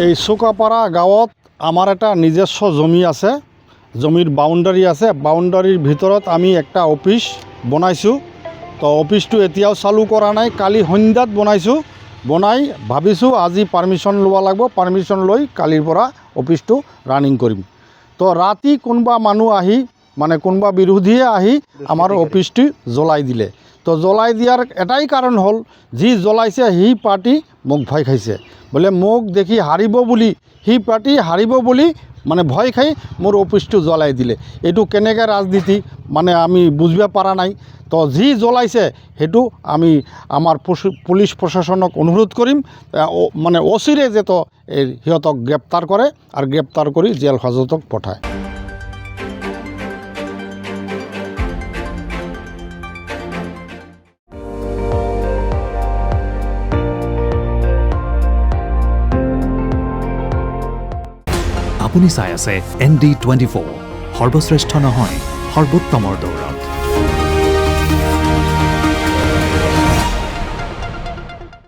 এই চুকাপাৰা গাঁৱত আমাৰ এটা নিজস্ব জমি আছে, জমিৰ বাউণ্ডাৰী আছে। বাউণ্ডাৰীৰ ভিতৰত আমি একটা অফিচ বনাইছোঁ। তো অফিচটো এতিয়াও চালু কৰা নাই, কালি সন্ধ্যাত বনাইছোঁ। বনাই ভাবিছোঁ আজি পাৰ্মিশ্যন ল'ব লাগিব, পাৰ্মিশ্যন লৈ কালিৰ পৰা অফিচটো ৰানিং কৰিম। তো ৰাতি কোনোবা মানুহ আহি মানে কোনোবা বিৰোধীয়ে আহি আমাৰ অফিচটো জ্বলাই দিলে। তো জ্বলাই দিয়াৰ এটাই কাৰণ হ'ল, যি জ্বলাইছে সেই পাৰ্টি মোক ভয় খাইছে, বোলে মোক দেখি হাৰিব বুলি, সেই পাৰ্টি হাৰিব বুলি মানে ভয় খাই মোৰ অফিচটো জ্বলাই দিলে। এইটো কেনেকৈ ৰাজনীতি মানে আমি বুজিব পৰা নাই। তো যি জ্বলাইছে সেইটো আমি আমাৰ পুলিচ প্ৰশাসনক অনুৰোধ কৰিম মানে অচিৰে যাতে সিহঁতক গ্ৰেপ্তাৰ কৰে আৰু গ্ৰেপ্তাৰ কৰি জেল হাজতক পঠায়। আপুনি চাই আছে ND24, সৰ্বশ্ৰেষ্ঠ নহয় সৰ্বোত্তমৰ দৌৰ।